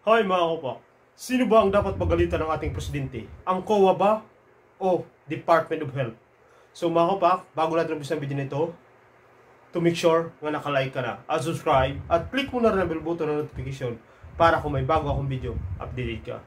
Hi mga kopa, sino ba ang dapat pagalitan ng ating presidente? Ang COA ba o Department of Health? So mga kopa, bago natin umpisa ang video nito, to make sure na nakalike ka na at subscribe at click mo na rin ang bell button ng notification para kung may bago akong video, update ka.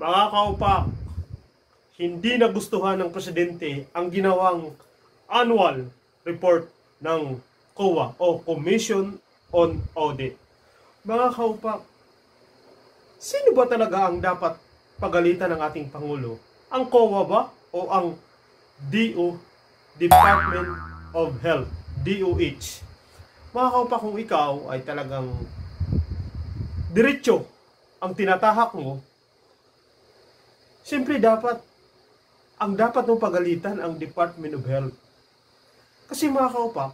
Mga kaupak, hindi nagustuhan ng presidente ang ginawang annual report ng COA o Commission on Audit. Mga kaupak, sino ba talaga ang dapat pagalitan ng ating Pangulo? Ang COA ba o ang Department of Health, DOH? Mga kaupak, kung ikaw ay talagang diretso ang tinatahak mo, siyempre ang dapat mong pagalitan ang Department of Health. Kasi mga kaupak,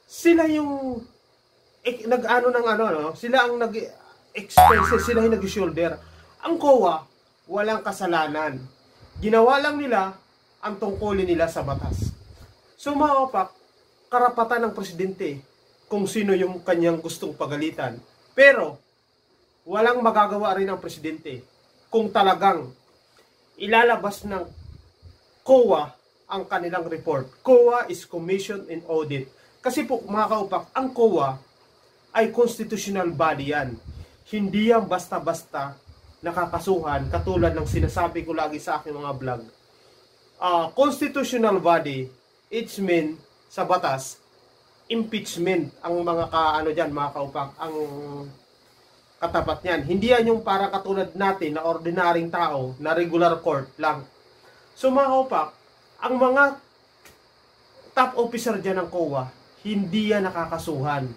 sila yung sila ang nag-expenses, sila yung nag-shoulder. Ang COA, walang kasalanan. Ginawa lang nila ang tungkulin nila sa batas. So mga kaupak, karapatan ng presidente kung sino yung kanyang gustong pagalitan. Pero walang magagawa rin ang presidente kung talagang ilalabas ng COA ang kanilang report. COA is Commission in Audit. Kasi po mga kaupak, ang COA ay constitutional body yan. Hindi yan basta-basta nakakasuhan katulad ng sinasabi ko lagi sa aking mga vlog. Constitutional body, it's mean sa batas, impeachment ang mga mga kaupak, ang katapat niyan. Hindi yan yung para katulad natin na ordinaryong tao, na regular court lang. So mga kaupak, ang mga top officer dyan ng COA, hindi yan nakakasuhan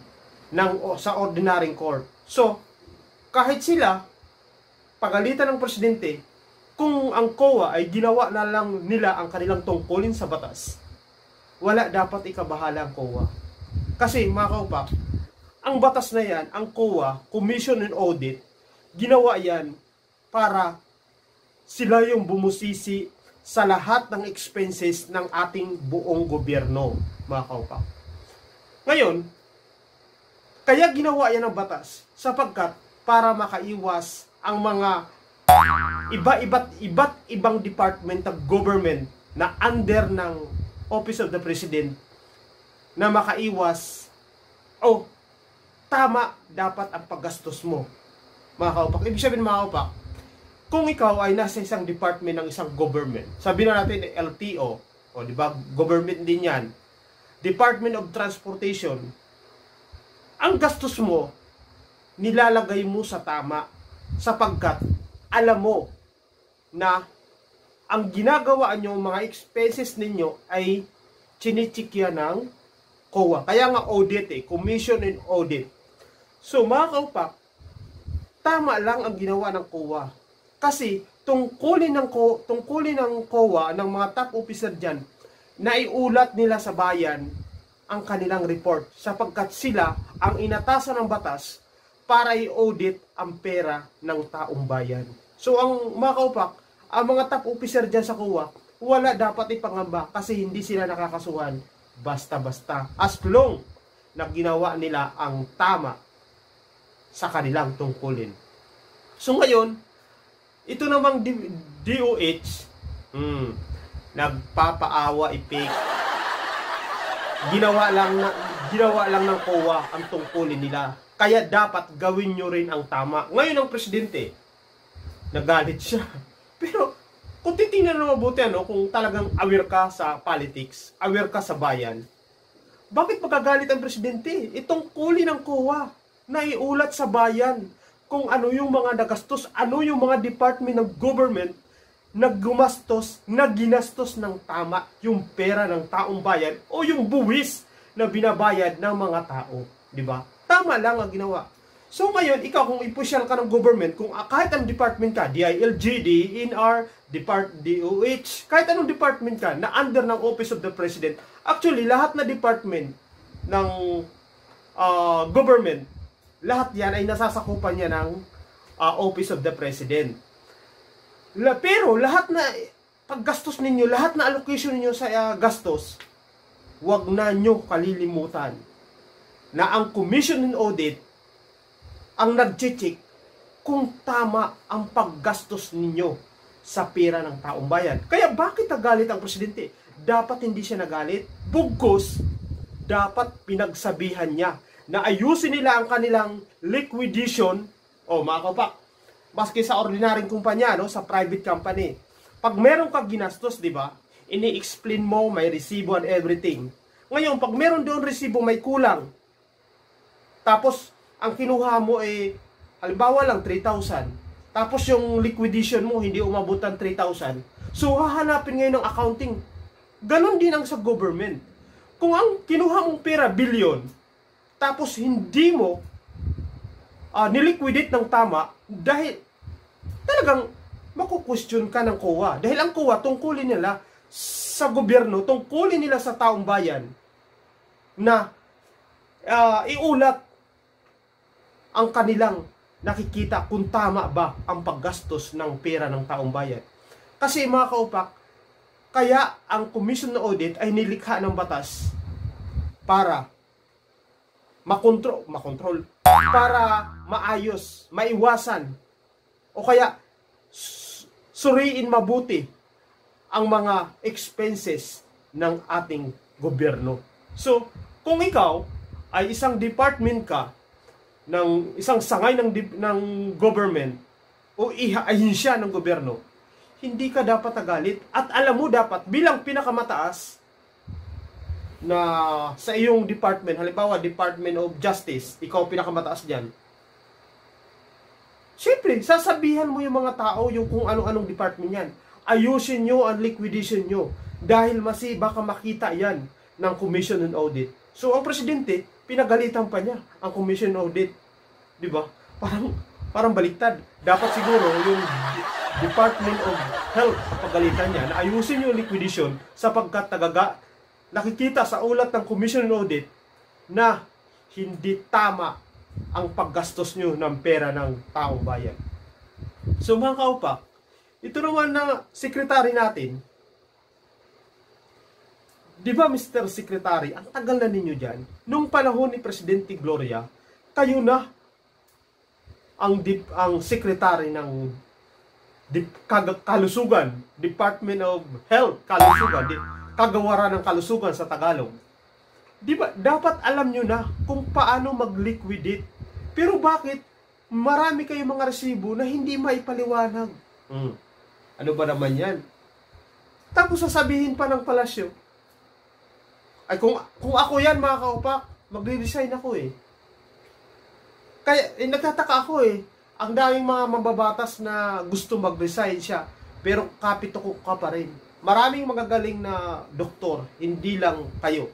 sa ordinaryong court. So, kahit sila, pagalitan ng presidente, kung ang COA ay ginawa na lang nila ang kanilang tungkulin sa batas, wala dapat ikabahala ang COA. Kasi mga kaupak, ang batas na yan, ang COA, Commission on Audit, ginawa yan para sila yung bumusisi sa lahat ng expenses ng ating buong gobyerno, mga kaupak. Ngayon, kaya ginawa yan ng batas sapagkat para makaiwas ang mga iba't ibang department of government na under ng Office of the President na makaiwas tama dapat ang paggastos mo, mga kaupak. Ibig sabihin mga kaupak, kung ikaw ay nasa isang department ng isang government, sabihin na natin LTO, di ba, government din yan, Department of Transportation, ang gastos mo, nilalagay mo sa tama, sapagkat alam mo na ang ginagawa nyo, mga expenses ninyo ay chinichikya ng COA. Kaya nga audit Commission in Audit. So mga kaupak, tama lang ang ginawa ng COA. Kasi tungkulin ng COA, ng mga top officer dyan, na iulat nila sa bayan ang kanilang report. Sapagkat sila ang inatasan ng batas para i-audit ang pera ng taong bayan. So ang mga kaupak, ang mga top officer dyan sa COA, wala dapat ipangamba kasi hindi sila nakakasuhan basta-basta. As long na ginawa nila ang tama sa kanilang tungkulin. So ngayon, ito namang DOH, nagpapaawa ipik. Ginawa lang ng COA ang tungkulin nila. Kaya dapat gawin nyo rin ang tama. Ngayon ang presidente, nagalit siya. Pero kung titingnan na mabuti, kung talagang aware ka sa politics, aware ka sa bayan, bakit magagalit ang presidente? Itong tungkulin ng COA na iulat sa bayan kung ano yung mga nagastos, ano yung mga department ng government na ginastos ng tama yung pera ng taong bayan o yung buwis na binabayad ng mga tao, di ba? Tama lang ang ginawa. So ngayon, ikaw kung official ka ng government, kung kahit anong department ka, DILG, DENR, DOH, kahit anong department ka na under ng Office of the President, actually, lahat na department ng government, lahat yan ay nasasakupan niya ng Office of the President. Pero lahat na paggastos ninyo, lahat na allocation ninyo sa gastos, wag na nyo kalilimutan na ang Commission on Audit ang nag-check kung tama ang paggastos ninyo sa pera ng taong bayan. Kaya bakit nagalit ang presidente? Dapat hindi siya nagalit. Bugkos, dapat pinagsabihan niya na ayusin nila ang kanilang liquidation. O mga kapak, maski sa ordinaryong kumpanya, no, sa private company. Pag meron kang ginastos, di ba, ini-explain mo, may resibo and everything. Ngayon, pag meron doon resibo, may kulang. Tapos, ang kinuha mo ay, halimbawa lang, 3,000. Tapos yung liquidation mo, hindi umabot ng 3,000. So, hahanapin ngayon ng accounting. Ganon din ang sa government. Kung ang kinuha mong pera, billion, tapos hindi mo niliquidate ng tama, dahil talagang makukwestiyon ka ng COA. Dahil ang COA, tungkulin nila sa gobyerno, tungkulin nila sa taong bayan na iulat ang kanilang nakikita kung tama ba ang paggastos ng pera ng taong bayan. Kasi mga kaupak, kaya ang Commission on Audit ay nilikha ng batas para makontrol, para maayos, maiwasan, o kaya suriin mabuti ang mga expenses ng ating gobyerno. So, kung ikaw ay isang department ka ng isang sangay ng government o ahensya ng gobyerno, hindi ka dapat nagalit. At alam mo dapat bilang pinakamataas na sa iyong department, halimbawa Department of Justice, ikaw pinakamataas diyan. Siyempre, sasabihan mo yung mga tao yung kung anong-anong department yan. Ayusin nyo ang liquidation nyo dahil baka makita yan ng Commission on Audit. So, ang presidente, pinagalitan pa niya ang Commission on Audit. Di ba? Parang baliktad. Dapat siguro yung Department of Health pagalitan niya na ayusin yung liquidation sapagkat nakikita sa ulat ng Commission on Audit na hindi tama ang paggastos nyo ng pera ng taong bayan. So mga kaupak, ito naman na sekretary natin, di ba Mr. Secretary, ang tagal na ninyo dyan, nung panahon ni Presidente Gloria, kayo na ang secretary ng kalusugan, Department of Health, kalusugan, kagawaran ng kalusugan sa Tagalog. Di ba, dapat alam nyo na kung paano mag-liquidate. Pero bakit marami kayong mga resibo na hindi maipaliwanag? Ano ba naman yan? Tapos sasabihin pa ng palasyo, ay kung ako yan mga kaupak, magre-resign ako eh. Kaya nagtataka ako eh. Ang daming mga mababatas na gusto mag-resign siya, pero kapito ko ka pa rin. Maraming magagaling na doktor, hindi lang kayo.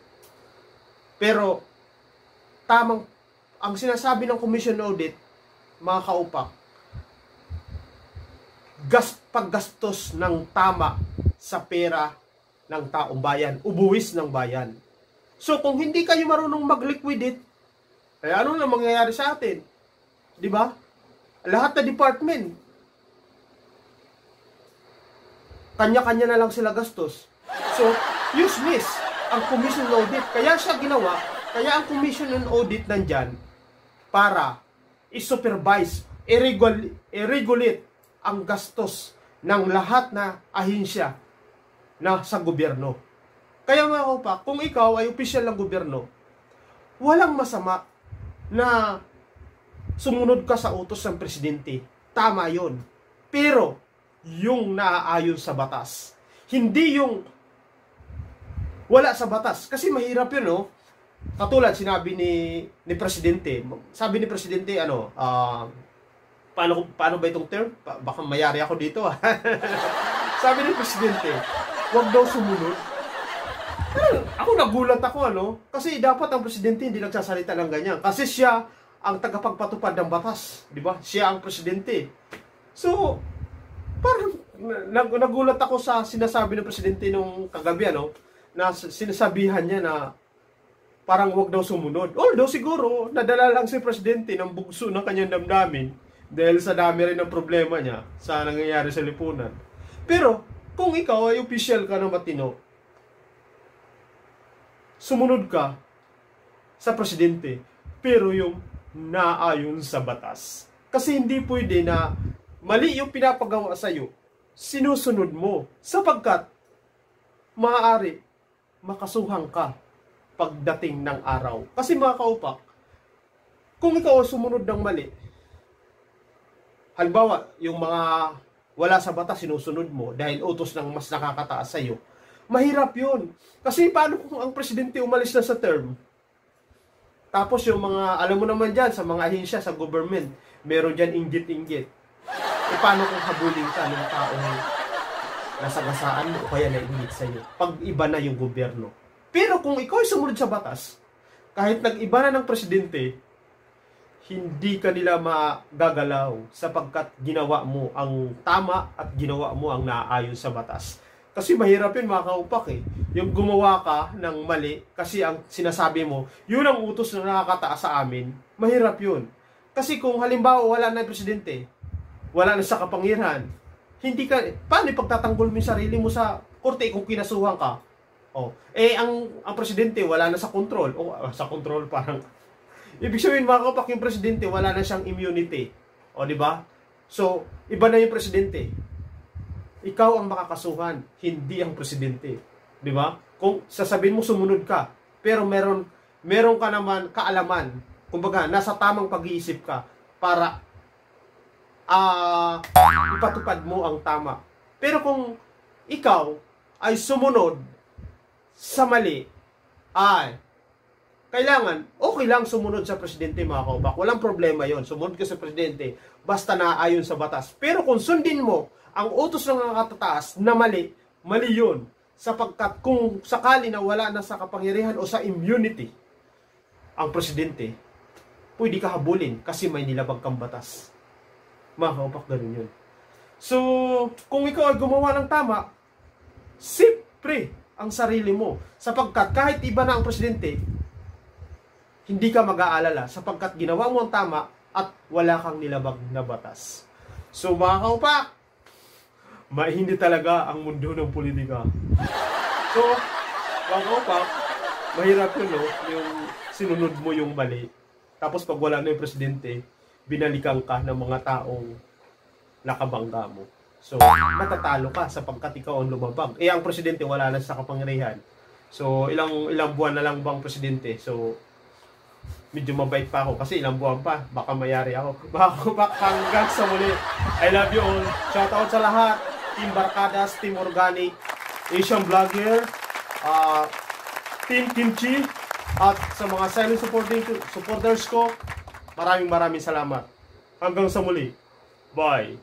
Pero ang sinasabi ng Commission Audit, mga kaupak, paggastos ng tama sa pera ng taong bayan, ubuwis ng bayan. So kung hindi kayo marunong mag-liquidate, ay ano na mangyayari sa atin? Di ba? Lahat na department, kanya-kanya na lang sila gastos. So, useless ang Commission on Audit. Kaya siya ginawa, kaya ang Commission on Audit nandyan para i-supervise, i-regulate ang gastos ng lahat na ahensya na sa gobyerno. Kaya mga kaupak, kung ikaw ay opisyal ng gobyerno, walang masama na sumunod ka sa utos ng presidente. Tama yun. Pero, yung naaayon sa batas. Hindi yung wala sa batas. Kasi mahirap yun, no? Katulad, sinabi ni presidente. Sabi ni presidente, paano ba itong term? Baka mayari ako dito, Sabi ni presidente, wag daw sumunod. Ako nagulat ako, kasi dapat ang presidente hindi nagsasalita ng ganyan. Kasi siya ang tagapagpatupad ng batas, di ba? Siya ang presidente. So, parang nagulat ako sa sinasabi ng presidente nung kagabi, na sinasabihan niya na parang wag daw sumunod. Although siguro, nadala lang si presidente ng bugso ng kanyang damdamin dahil sa dami rin ng problema niya sa nangyayari sa lipunan. Pero, kung ikaw ay official ka na matino, sumunod ka sa presidente, pero yung naayon sa batas. Kasi hindi pwede na mali yung pinapagawa sa'yo, sinusunod mo, sapagkat maaari makasuhan ka pagdating ng araw. Kasi mga kaupak, kung ikaw sumunod ng mali, halimbawa, yung mga wala sa batas sinusunod mo dahil utos ng mas nakakataas sa'yo, mahirap yun. Kasi paano kung ang presidente umalis na sa term? Tapos yung mga, alam mo naman dyan, sa mga ahensya, sa government, meron dyan inggit-inggit. Paano kung habulin ka ng taong nasagasaan mo o kaya nainggit sa'yo? Pag iba na yung gobyerno. Pero kung ikaw ay sumunod sa batas, kahit nag-iba na ng presidente, hindi ka nila magagalaw sapagkat ginawa mo ang tama at ginawa mo ang naaayon sa batas. Kasi mahirap yun mga kaupak Yung gumawa ka ng mali kasi ang sinasabi mo, yun ang utos na nakakataas sa amin, mahirap yun. Kasi kung halimbawa wala na yung presidente, wala na sa kapangyarihan, hindi ka, paano ipagtatanggol mo yung sarili mo sa korte kung kinasuhan ka? Ang presidente wala na sa control. Sa control parang ibig sabihin mga kaupak, yung presidente wala na siyang immunity. Di ba? So, iba na yung presidente. Ikaw ang makakasuhan, hindi ang presidente. Di ba? Kung sasabihin mo sumunod ka, pero meron ka naman kaalaman. Kumbaga, nasa tamang pag-iisip ka para ipatupad mo ang tama. Pero kung ikaw ay sumunod sa mali, kailangan, okay lang sumunod sa presidente mga kaupak. Walang problema yon. Sumunod ka sa presidente, basta naayon sa batas. Pero kung sundin mo ang utos ng nakakataas na mali yun. Sapagkat kung sakali na wala na sa kapangyarihan o sa immunity ang presidente, pwede ka habulin kasi may nilabag kang batas. Mga kaupak, ganun yun. So, kung ikaw ay gumawa ng tama, siyempre ang sarili mo. Sapagkat kahit iba na ang presidente, hindi ka mag-aalala sapagkat ginawa mo ang tama at wala kang nilabag na batas. So mga kaupak, mahindi talaga ang mundo ng politika. So, mga kaupak, mahirap yun, yung sinunod mo yung mali. Tapos pag wala na yung presidente, binalikan ka ng mga taong nakabangga mo. So, matatalo ka sapagkat ikaw ang lumabag. Ang presidente wala na sa kapangyarihan. So, ilang buwan na lang bang presidente? So, medyo mabait pa ako kasi ilang buwan pa, baka mayari ako. Hanggang sa muli. I love you all. Shoutout sa lahat. Team Barkadas, Team Organic, Asian Vlogger, Team Kimchi, at sa mga silent supporters ko, maraming salamat. Hanggang sa muli. Bye.